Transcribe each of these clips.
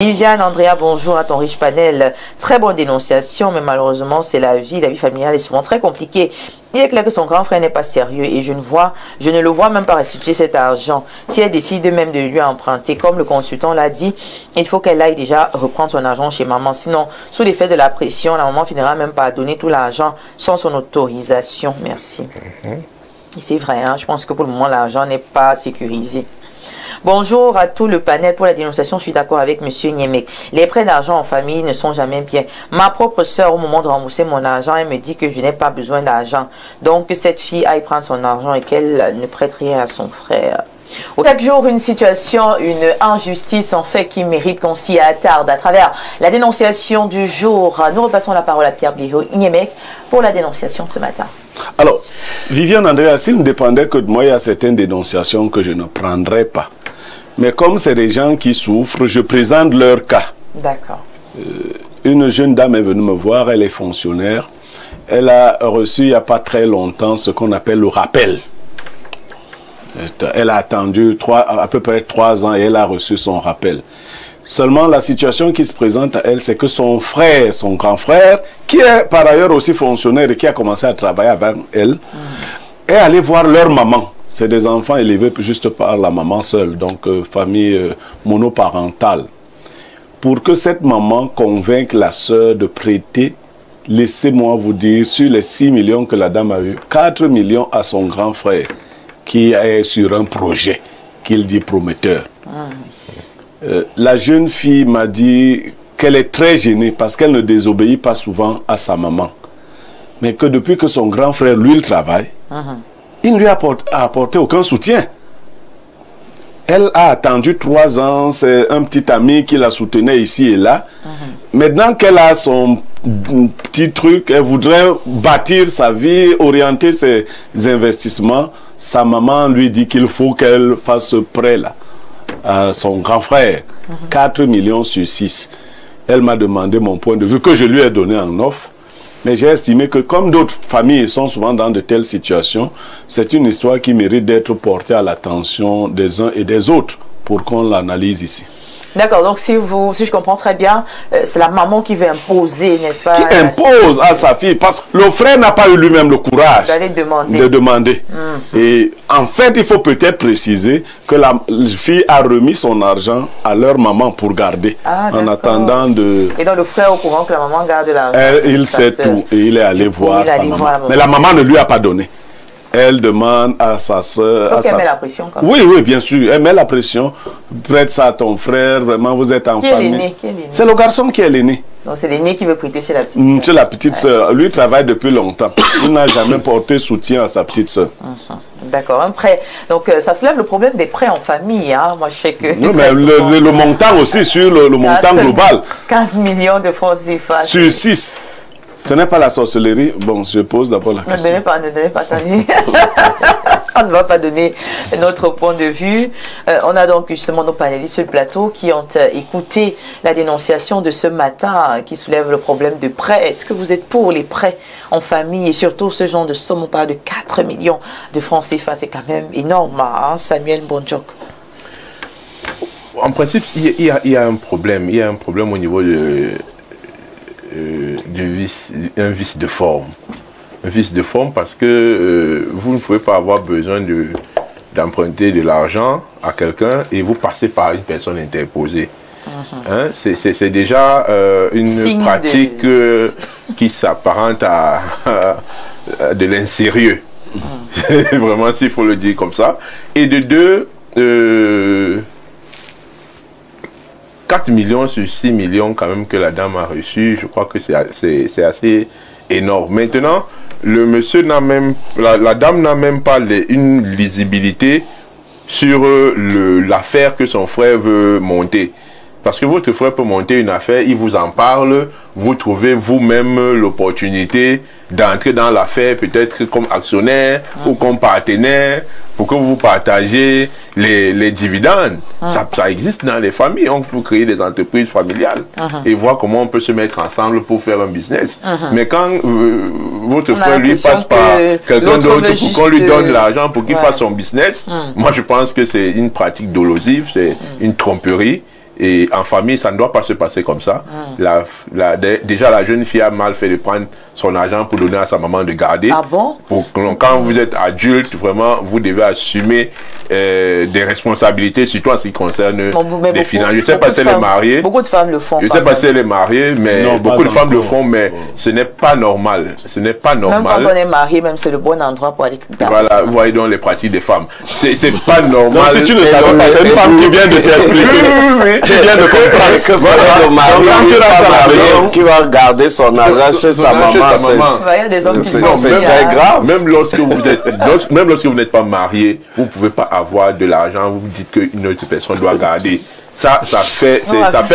Viviane, Andrea, bonjour à ton riche panel. Très bonne dénonciation, mais malheureusement, c'est la vie familiale est souvent très compliquée. Il est clair que son grand frère n'est pas sérieux et je ne le vois même pas restituer cet argent. Si elle décide même de lui emprunter, comme le consultant l'a dit, il faut qu'elle aille déjà reprendre son argent chez maman. Sinon, sous l'effet de la pression, la maman finira même par donner tout l'argent sans son autorisation. Merci. Et c'est vrai, hein, je pense que pour le moment, l'argent n'est pas sécurisé. Bonjour à tout le panel. Pour la dénonciation, je suis d'accord avec M. Niemek. Les prêts d'argent en famille ne sont jamais bien. Ma propre soeur, au moment de rembourser mon argent, elle me dit que je n'ai pas besoin d'argent. Donc, que cette fille aille prendre son argent et qu'elle ne prête rien à son frère. Chaque jour, une situation, une injustice en fait qui mérite qu'on s'y attarde. À travers la dénonciation du jour, nous repassons la parole à Pierre Blériot Niemek pour la dénonciation de ce matin. Alors, Viviane, Andrea, s'il ne dépendait que de moi, il y a certaines dénonciations que je ne prendrais pas. Mais comme c'est des gens qui souffrent, je présente leur cas. D'accord. Une jeune dame est venue me voir, elle est fonctionnaire. Elle a reçu il n'y a pas très longtemps ce qu'on appelle le rappel. Elle a attendu à peu près 3 ans et elle a reçu son rappel. Seulement, la situation qui se présente à elle, c'est que son frère, son grand frère, qui est par ailleurs aussi fonctionnaire et qui a commencé à travailler avec elle, est allé voir leur maman. C'est des enfants élevés juste par la maman seule, donc famille monoparentale. Pour que cette maman convainque la sœur de prêter, laissez-moi vous dire, sur les 6 millions que la dame a eu, 4 millions à son grand frère, qui est sur un projet qu'il dit prometteur. La jeune fille m'a dit qu'elle est très gênée parce qu'elle ne désobéit pas souvent à sa maman. Mais que depuis que son grand frère, lui, il travaille, il ne lui a apporté aucun soutien. Elle a attendu 3 ans, c'est un petit ami qui la soutenait ici et là. Maintenant qu'elle a son petit truc, elle voudrait bâtir sa vie, orienter ses investissements. Sa maman lui dit qu'il faut qu'elle fasse ce prêt-là à son grand frère. 4 millions sur 6. Elle m'a demandé mon point de vue que je lui ai donné en offre. Mais j'ai estimé que comme d'autres familles sont souvent dans de telles situations, c'est une histoire qui mérite d'être portée à l'attention des uns et des autres pour qu'on l'analyse ici. D'accord, donc si je comprends très bien, c'est la maman qui veut imposer, n'est-ce pas? Qui impose à sa fille, parce que le frère n'a pas eu lui-même le courage de demander. Et en fait, il faut peut-être préciser que la fille a remis son argent à leur maman pour garder, en attendant de... Et donc le frère est au courant que la maman garde l'argent? Il sait tout, et il est allé voir sa maman. Mais la maman ne lui a pas donné. Elle demande à sa soeur... Donc elle met la pression quand même. Oui, oui, bien sûr. Elle met la pression. Prête ça à ton frère. Vraiment, vous êtes en famille. C'est le garçon qui est l'aîné. Donc c'est l'aîné qui veut prêter chez la petite soeur. Chez la petite soeur. Lui, il travaille depuis longtemps. Il n'a jamais porté soutien à sa petite soeur. D'accord, un prêt. Donc ça soulève le problème des prêts en famille. Hein. Moi, je sais que... Oui, mais le montant aussi, sur le montant global. 4 millions de francs CFA. Sur 6. Ce n'est pas la sorcellerie. Bon, je pose d'abord la question. Ne donnez pas attendez. On ne va pas donner notre point de vue. On a donc justement nos panélistes sur le plateau qui ont écouté la dénonciation de ce matin qui soulève le problème de prêts. Est-ce que vous êtes pour les prêts en famille et surtout ce genre de somme? On parle de 4 millions de francs CFA. C'est quand même énorme, hein, Samuel Bonjok. En principe, il y a un problème. Il y a un problème au niveau de... un vice de forme. Un vice de forme parce que vous ne pouvez pas avoir besoin d'emprunter de l'argent à quelqu'un et vous passez par une personne interposée. Hein? C'est déjà une pratique qui s'apparente à de l'insérieux. Vraiment, s'il faut le dire comme ça. Et de deux... 4 millions sur 6 millions quand même que la dame a reçu, je crois que c'est assez énorme. Maintenant, le monsieur n'a même, la dame n'a même pas une lisibilité sur l'affaire que son frère veut monter. Parce que votre frère peut monter une affaire, il vous en parle, vous trouvez vous-même l'opportunité d'entrer dans l'affaire peut-être comme actionnaire ou comme partenaire pour que vous partagez les dividendes. Ça existe dans les familles. On peut créer des entreprises familiales et voir comment on peut se mettre ensemble pour faire un business. Mais quand votre frère lui passe par quelqu'un d'autre pour qu'on lui donne l'argent pour qu'il fasse son business, moi je pense que c'est une pratique dolosive, c'est une tromperie. Et en famille, ça ne doit pas se passer comme ça. Déjà, la jeune fille a mal fait de prendre son argent pour donner à sa maman de garder. Ah bon? Quand vous êtes adulte, vraiment, vous devez assumer des responsabilités, surtout en ce qui concerne les finances. Je ne sais pas si elle est mariée. Beaucoup de femmes le font. Je ne sais pas si elle est mariée, mais non, beaucoup de femmes le font, mais ce n'est pas normal. Ce n'est pas normal. Même quand on est marié, même c'est le bon endroit pour aller garder. Voilà, vous voyez donc les pratiques des femmes. C'est pas normal. Donc, si tu ne savais pas, c'est une femme qui vient de t'expliquer. Tu viens de comprendre que voilà, le mari qui va garder son argent chez sa maman. C'est très grave. Même lorsque vous n'êtes pas marié, vous ne pouvez pas avoir de l'argent, vous dites qu'une autre personne doit garder. Ça fait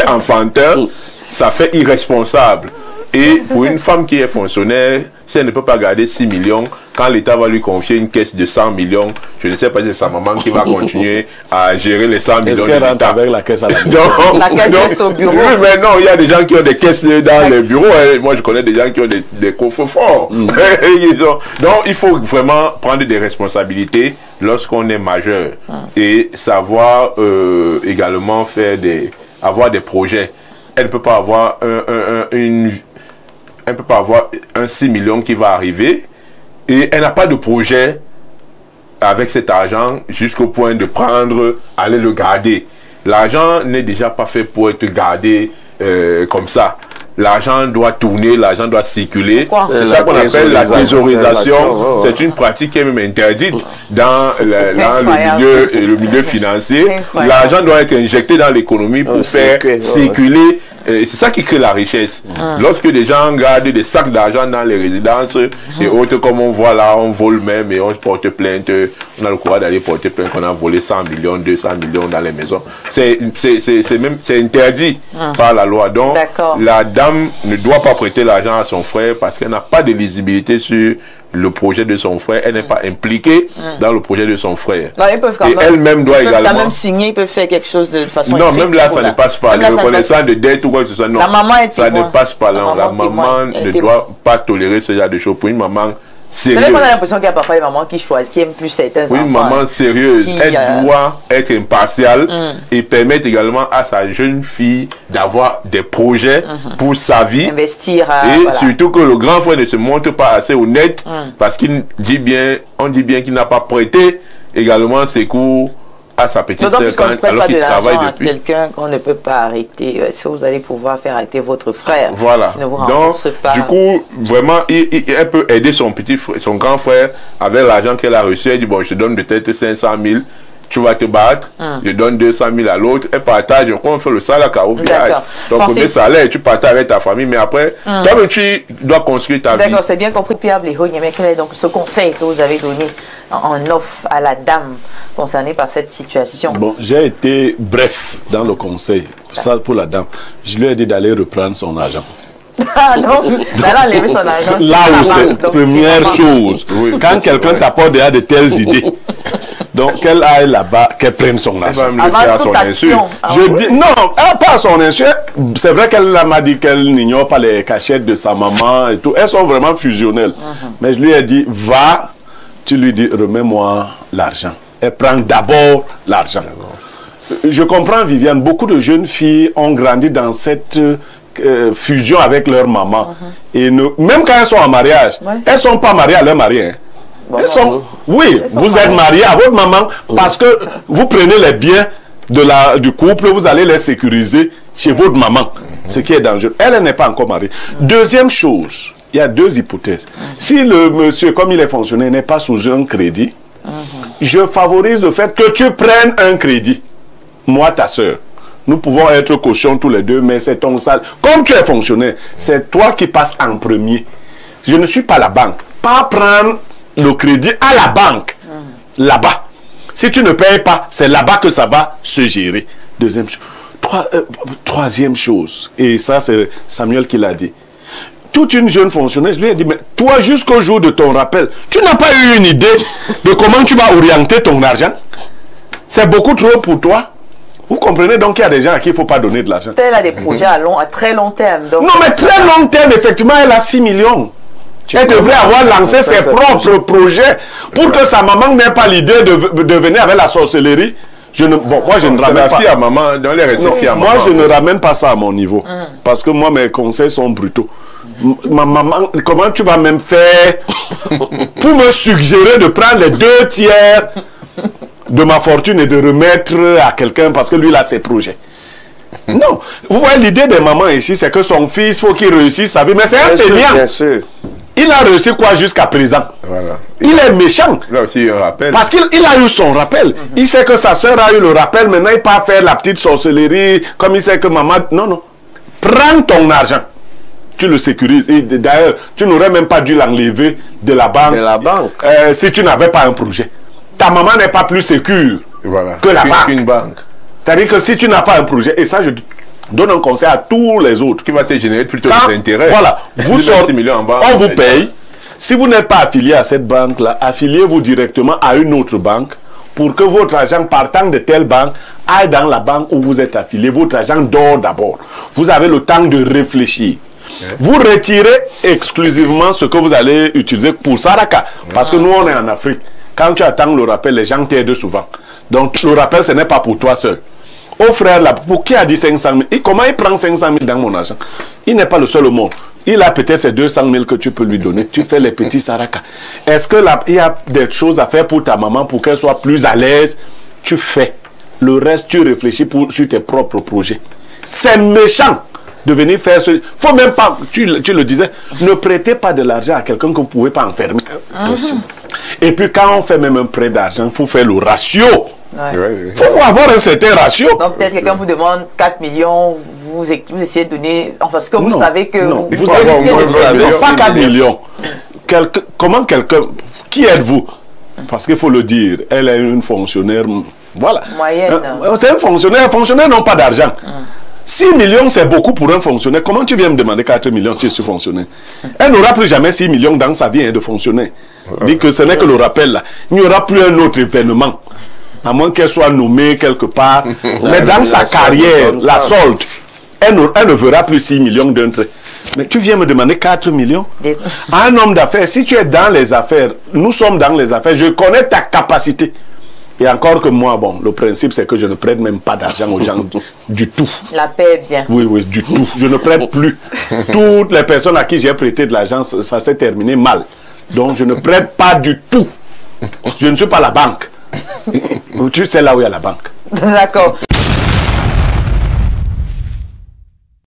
enfantin, ça fait irresponsable. Et pour une femme qui est fonctionnaire, si elle ne peut pas garder 6 millions, quand l'État va lui confier une caisse de 100 millions, je ne sais pas si c'est sa maman qui va continuer à gérer les 100 millions. Est-ce qu'elle rentre avec la caisse à la maison? La caisse reste au bureau. Oui, mais non, il y a des gens qui ont des caisses dans les bureaux. Moi, je connais des gens qui ont des coffres forts. Donc, il faut vraiment prendre des responsabilités lorsqu'on est majeur et savoir également avoir des projets. Elle ne peut pas avoir un 6 millions qui va arriver et elle n'a pas de projet avec cet argent jusqu'au point de aller le garder. L'argent n'est déjà pas fait pour être gardé comme ça. L'argent doit tourner, l'argent doit circuler. C'est ça qu'on appelle la thésaurisation. C'est une pratique qui est même interdite dans le milieu financier. L'argent doit être injecté dans l'économie pour faire circuler. C'est ça qui crée la richesse. Lorsque des gens gardent des sacs d'argent dans les résidences et autres, comme on voit là, on vole même et on porte plainte. On a le courage d'aller porter plainte qu'on a volé 100 millions, 200 millions dans les maisons. C'est interdit par la loi. Donc, la dame ne doit pas prêter l'argent à son frère parce qu'elle n'a pas de lisibilité sur le projet de son frère, elle n'est pas impliquée dans le projet de son frère. Non, ils peuvent quand même, elle-même doit également... quand même signer, ils peuvent faire quelque chose de façon... Non, même là, ça ne passe pas. La reconnaissance de dette ou quoi que ce soit, non. La maman est ça ne passe pas là. La maman ne doit pas tolérer ce genre de choses. Pour une maman sérieuse... On a l'impression qu'il y a parfois des mamans qui choisissent, qui aiment plus certains enfants. Pour une maman sérieuse, elle doit être impartiale et permettre également à sa jeune fille d'avoir des projets pour sa vie. Investir. Et surtout que le grand frère ne se montre pas assez honnête parce qu'on dit bien qu'il n'a pas prêté également ses cours à sa petite sœur alors qu'il travaille depuis. Quelqu'un qu'on ne peut pas arrêter. Est-ce que vous allez pouvoir faire arrêter votre frère? Voilà. Si ne vous rembourse pas. Du coup, vraiment, elle peut aider son grand frère avec l'argent qu'elle a reçu. Elle dit, bon, je te donne peut-être 500 000. Tu vas te battre, je donne 200 000 à l'autre, et partage, on fait le salaire au village. Donc, le salaire, tu partages avec ta famille, mais après, toi, tu dois construire ta vie. D'accord, c'est bien compris, Pierre Bléro. Mais quel est donc ce conseil que vous avez donné en offre à la dame concernée par cette situation? Bon, j'ai été bref dans le conseil, ça pour la dame. Je lui ai dit d'aller reprendre son argent. Ah non, elle a enlevé son argent. Là où c'est première chose, quand quelqu'un t'apporte déjà de telles idées, donc qu'elle aille là-bas, qu'elle prenne son argent. Elle va me le faire à son insu. Je dis non, pas à son insu. C'est vrai qu'elle m'a dit qu'elle n'ignore pas les cachettes de sa maman et tout. Elles sont vraiment fusionnelles. Mais je lui ai dit, va, tu lui dis, remets-moi l'argent. Elle prend d'abord l'argent. Je comprends, Viviane, beaucoup de jeunes filles ont grandi dans cette fusion avec leur maman. Et même quand elles sont en mariage, elles ne sont pas mariées à leur mari. Elles sont, vous êtes mariés à votre maman parce que vous prenez les biens du couple, vous allez les sécuriser chez votre maman, ce qui est dangereux. Elle n'est pas encore mariée. Deuxième chose, il y a deux hypothèses. Si le monsieur, comme il est fonctionnaire, n'est pas sous un crédit, je favorise le fait que tu prennes un crédit. Moi, ta soeur. Nous pouvons être cautions tous les deux, mais c'est ton salaire. Comme tu es fonctionnaire, c'est toi qui passes en premier. Je ne suis pas la banque. Pas prendre le crédit à la banque, là-bas. Si tu ne payes pas, c'est là-bas que ça va se gérer. Deuxième chose. Troisième chose, et ça c'est Samuel qui l'a dit. Toute une jeune fonctionnaire, je lui ai dit, mais toi jusqu'au jour de ton rappel, tu n'as pas eu une idée de comment tu vas orienter ton argent? C'est beaucoup trop pour toi? Vous comprenez donc qu'il y a des gens à qui il ne faut pas donner de l'argent. Elle a des projets à très long terme. Donc non, mais très long terme, effectivement, elle a 6 millions. Elle devrait avoir lancé ses propres projets pour que sa maman n'ait pas l'idée de venir avec la sorcellerie, Moi, je ne ramène pas. Fille à maman, dans les récits fille à maman. Moi, je ne ramène pas ça à mon niveau. Parce que moi, mes conseils sont brutaux. Ma maman, comment tu vas même faire pour me suggérer de prendre les 2/3 de ma fortune et de remettre à quelqu'un parce que lui, il a ses projets? Non. Vous voyez, l'idée des mamans ici, c'est que son fils, il faut qu'il réussisse sa vie. Mais c'est un fainéant. Bien sûr. Il a réussi quoi jusqu'à présent? Voilà. Il est méchant. Là aussi, un rappel. Parce qu'il a eu son rappel. Il sait que sa soeur a eu le rappel. Maintenant, il part faire la petite sorcellerie. Comme il sait que maman... Non, non. Prends ton argent. Tu le sécurises. Et d'ailleurs, tu n'aurais même pas dû l'enlever de la banque. De la banque. Si tu n'avais pas un projet. Ta maman n'est pas plus sécure que la banque. Qu'une banque. C'est-à-dire que si tu n'as pas un projet, et ça, je donne un conseil à tous les autres. Qui va te générer plutôt des intérêts. Voilà. Vous sortez, en banque, on vous paye. Si vous n'êtes pas affilié à cette banque-là, affiliez-vous directement à une autre banque pour que votre argent partant de telle banque aille dans la banque où vous êtes affilié. Votre argent dort d'abord. Vous avez le temps de réfléchir. Vous retirez exclusivement ce que vous allez utiliser pour Saraka. Parce que nous, on est en Afrique. Quand tu attends le rappel, les gens t'aident souvent. Donc, le rappel, ce n'est pas pour toi seul. Au frère, là, pour qui a dit 500 000? Et comment il prend 500 000 dans mon argent? Il n'est pas le seul au monde. Il a peut-être ces 200 000 que tu peux lui donner. Tu fais les petits Saraka. Est-ce que là, il y a des choses à faire pour ta maman pour qu'elle soit plus à l'aise? Tu fais. Le reste, tu réfléchis sur tes propres projets. C'est méchant de venir faire ce... Faut même pas, tu le disais, ne prêtez pas de l'argent à quelqu'un que vous ne pouvez pas enfermer. Et puis quand on fait même un prêt d'argent, il faut faire le ratio. Il faut avoir un certain ratio. Donc peut-être quelqu'un vous demande 4 millions, vous essayez de donner, enfin ce que vous savez que non, vous avez risquez pas 4 millions. Comment quelqu'un, qui êtes-vous? Parce qu'il faut le dire, elle est une fonctionnaire, voilà. Moyenne. C'est un fonctionnaire, les fonctionnaires n'ont pas d'argent. 6 millions, c'est beaucoup pour un fonctionnaire. Comment tu viens me demander 4 millions si je suis fonctionnaire? Elle n'aura plus jamais 6 millions dans sa vie de fonctionnaire. Dit que ce n'est que le rappel là. Il n'y aura plus un autre événement. À moins qu'elle soit nommée quelque part. Mais dans sa carrière, la solde, elle ne verra plus 6 millions d'un trait. Mais tu viens me demander 4 millions? Un homme d'affaires, si tu es dans les affaires, nous sommes dans les affaires, je connais ta capacité. Et encore que moi, bon, le principe c'est que je ne prête même pas d'argent aux gens du tout. La paix est bien. Oui, oui, du tout. Je ne prête plus. Toutes les personnes à qui j'ai prêté de l'argent, ça s'est terminé mal. Donc je ne prête pas du tout. Je ne suis pas la banque. Tu sais là où il y a la banque. D'accord.